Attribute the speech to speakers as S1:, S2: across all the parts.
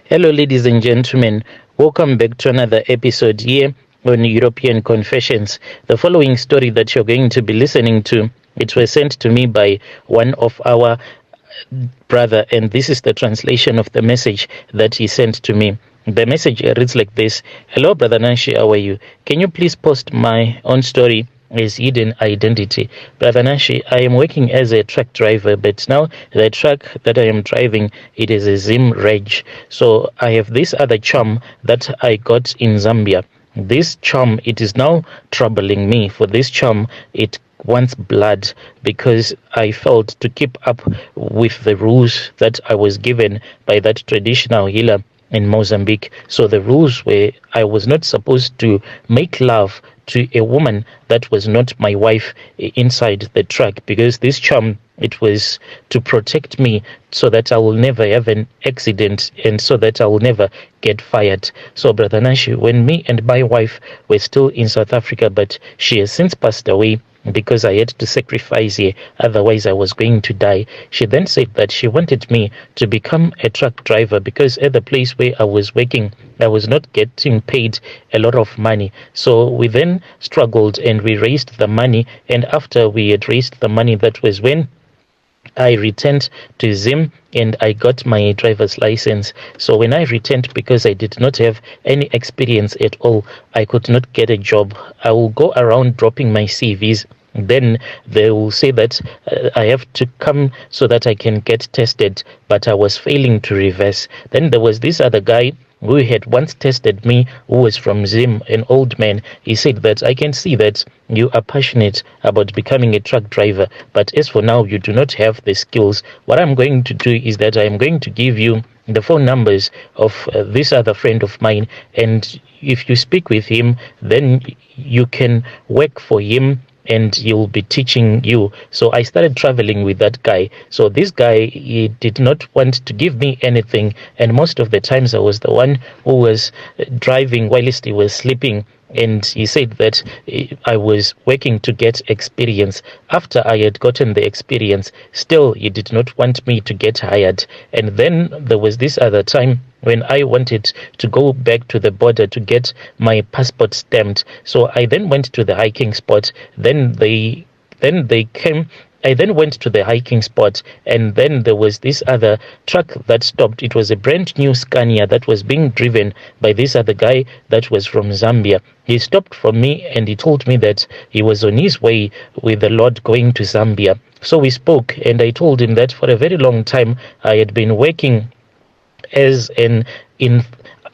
S1: Hello, ladies and gentlemen. Welcome back to another episode here on European Confessions. The following story that you're going to be listening to, it was sent to me by one of our brother, and this is the translation of the message that he sent to me. The message reads like this: Hello, Brother Nanshi, how are you? Can you please post my own story as hidden identity? Brother Nashi, I am working as a truck driver, but now the truck that I am driving, it is a Zim Reg. So I have this other chum that I got in Zambia. This chum, it is now troubling me. For this chum, it wants blood because I felt to keep up with the rules that I was given by that traditional healer in Mozambique. So the rules were I was not supposed to make love to a woman that was not my wife inside the truck, because this charm, it was to protect me so that I will never have an accident and so that I will never get fired. So Brother Nashi, when me and my wife were still in South Africa, but she has since passed away because I had to sacrifice here, otherwise I was going to die. She then said that she wanted me to become a truck driver because at the place where I was working, I was not getting paid a lot of money. So we then struggled and we raised the money, and after we had raised the money, that was when I returned to Zim and I got my driver's license. So when I returned, because I did not have any experience at all, I could not get a job. I will go around dropping my CVs. Then they will say that I have to come so that I can get tested, but I was failing to reverse. Then there was this other guy who had once tested me, who was from Zim, an old man. He said that I can see that you are passionate about becoming a truck driver, but as for now, you do not have the skills. What I'm going to do is that I am going to give you the phone numbers of this other friend of mine, and if you speak with him, then you can work for him and he'll be teaching you. So I started traveling with that guy. So this guy, he did not want to give me anything, and most of the times I was the one who was driving whilst he was sleeping. And he said that I was working to get experience. After I had gotten the experience, still he did not want me to get hired. And then there was this other time when I wanted to go back to the border to get my passport stamped. So I then went to the hiking spot. Then they came. I then went to the hiking spot, and then there was this other truck that stopped. It was a brand new Scania that was being driven by this other guy that was from Zambia. He stopped for me and he told me that he was on his way with the Lord going to Zambia. So we spoke, and I told him that for a very long time I had been working as an in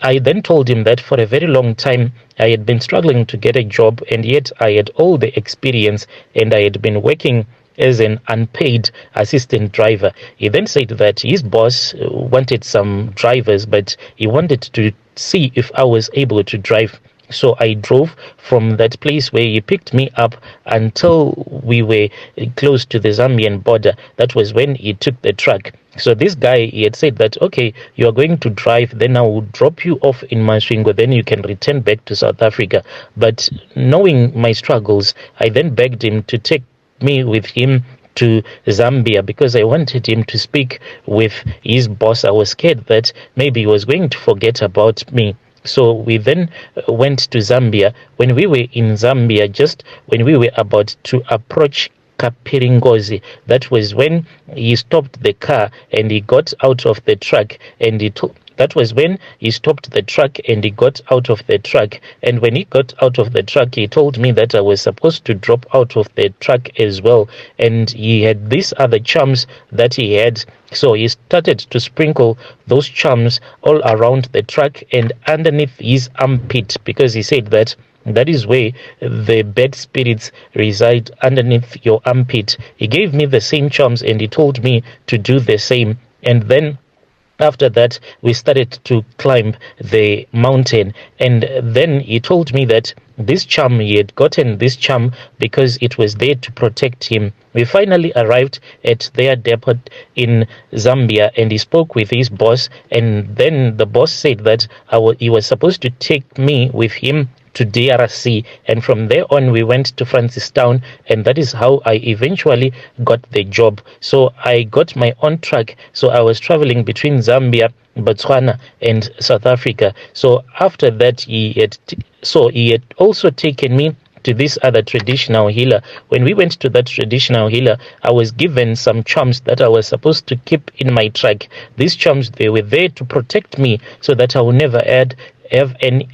S1: I then told him that for a very long time I had been struggling to get a job, and yet I had all the experience and I had been working as an unpaid assistant driver. He then said that his boss wanted some drivers, but he wanted to see if I was able to drive. So I drove from that place where he picked me up until we were close to the Zambian border. That was when he took the truck. So this guy, he had said that, okay, you are going to drive, then I will drop you off in Masvingo, then you can return back to South Africa. But knowing my struggles, I then begged him to take me with him to Zambia because I wanted him to speak with his boss. I was scared that maybe he was going to forget about me. So we then went to Zambia. When we were in Zambia, just when we were about to approach Kapiringozi, that was when he stopped the car and he got out of the truck, and that was when he stopped the truck and he got out of the truck. And when he got out of the truck, he told me that I was supposed to drop out of the truck as well. And he had these other charms that he had. So he started to sprinkle those charms all around the truck and underneath his armpit, because he said that that is where the bad spirits reside, underneath your armpit. He gave me the same charms and he told me to do the same. And then after that, we started to climb the mountain, and then he told me that this charm, he had gotten this charm because it was there to protect him. We finally arrived at their depot in Zambia, and he spoke with his boss, and then the boss said that he was supposed to take me with him to DRC, and from there on we went to Francistown, and that is how I eventually got the job. So I got my own truck, so I was traveling between Zambia, Botswana, and South Africa. So after that, he had also taken me to this other traditional healer. When we went to that traditional healer, I was given some charms that I was supposed to keep in my truck. These charms, they were there to protect me so that I will never have any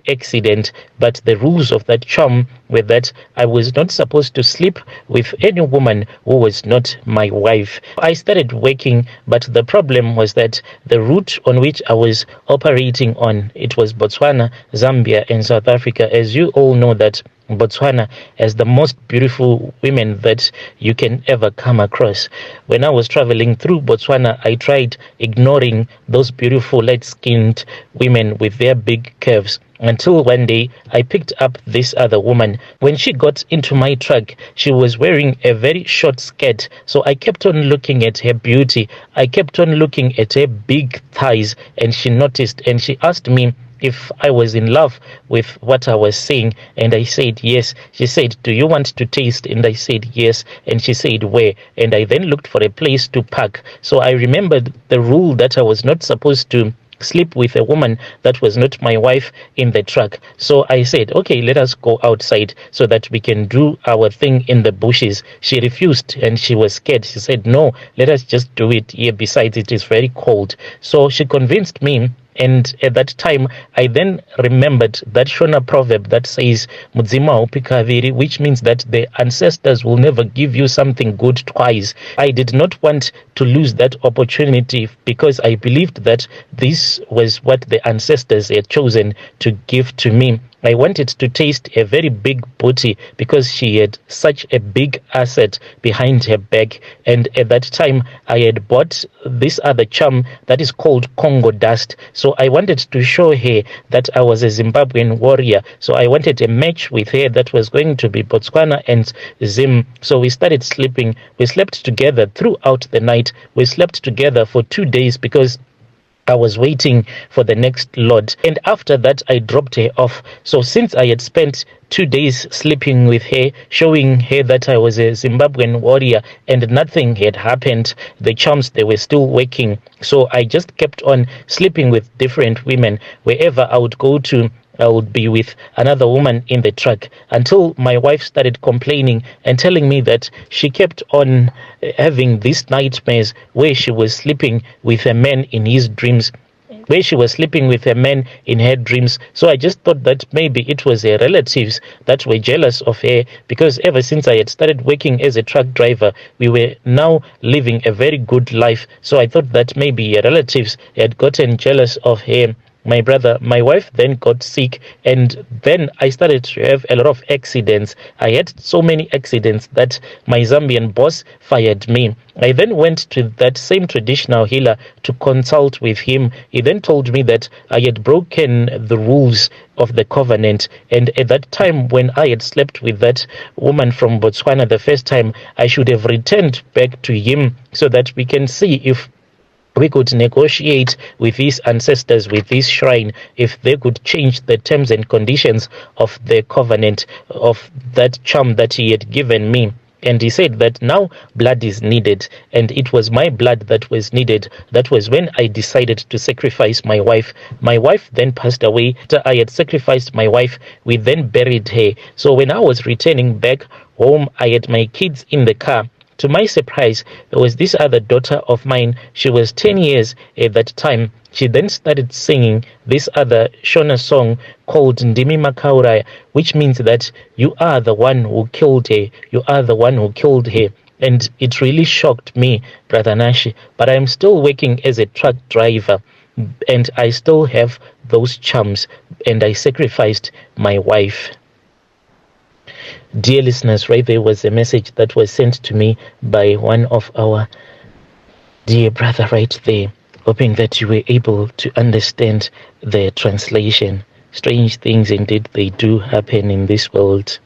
S1: accident, but the rules of that charm were that I was not supposed to sleep with any woman who was not my wife. I started working, but the problem was that the route on which I was operating on, it was Botswana, Zambia, and South Africa. As you all know that Botswana has the most beautiful women that you can ever come across. When I was traveling through Botswana, I tried ignoring those beautiful light-skinned women with their big curves, until one day I picked up this other woman. When she got into my truck, she was wearing a very short skirt, so I kept on looking at her beauty. I kept on looking at her big thighs, and she noticed, and she asked me if I was in love with what I was saying, and I said yes. She said, "Do you want to taste?" And I said yes, and she said, "Where?" And I then looked for a place to park. So I remembered the rule that I was not supposed to sleep with a woman that was not my wife in the truck. So I said, okay, let us go outside so that we can do our thing in the bushes. She refused, and she was scared. She said, no, let us just do it here. Besides, it is very cold. So she convinced me. And at that time, I then remembered that Shona proverb that says, Mudzima upikaviri, which means that the ancestors will never give you something good twice. I did not want to lose that opportunity because I believed that this was what the ancestors had chosen to give to me. I wanted to taste a very big booty because she had such a big asset behind her back. And at that time, I had bought this other charm that is called Congo dust. So I wanted to show her that I was a Zimbabwean warrior. So I wanted a match with her that was going to be Botswana and Zim. So we started sleeping. We slept together throughout the night. We slept together for 2 days because I was waiting for the next lot. And after that, I dropped her off. So since I had spent 2 days sleeping with her, showing her that I was a Zimbabwean warrior and nothing had happened, the charms, they were still working. So I just kept on sleeping with different women. Wherever I would go to, I would be with another woman in the truck until my wife started complaining and telling me that she kept on having these nightmares where she was sleeping with a man in his dreams, where she was sleeping with a man in her dreams. So I just thought that maybe it was her relatives that were jealous of her, because ever since I had started working as a truck driver, we were now living a very good life. So I thought that maybe her relatives had gotten jealous of her. My wife then got sick, and then I started to have a lot of accidents. I had so many accidents that my Zambian boss fired me. I then went to that same traditional healer to consult with him. He then told me that I had broken the rules of the covenant, and at that time when I had slept with that woman from Botswana the first time, I should have returned back to him so that we can see if we could negotiate with his ancestors, with his shrine, if they could change the terms and conditions of the covenant, of that charm that he had given me. And he said that now blood is needed, and it was my blood that was needed. That was when I decided to sacrifice my wife. My wife then passed away. After I had sacrificed my wife, we then buried her. So when I was returning back home, I had my kids in the car. To my surprise, there was this other daughter of mine. She was 10 years at that time. She then started singing this other Shona song called Ndimi Makauraya, which means that you are the one who killed her. You are the one who killed her. And it really shocked me, Brother Nashi. But I'm still working as a truck driver, and I still have those charms, and I sacrificed my wife. Dear listeners, right there was a message that was sent to me by one of our dear brother right there, hoping that you were able to understand the translation. Strange things indeed they do happen in this world.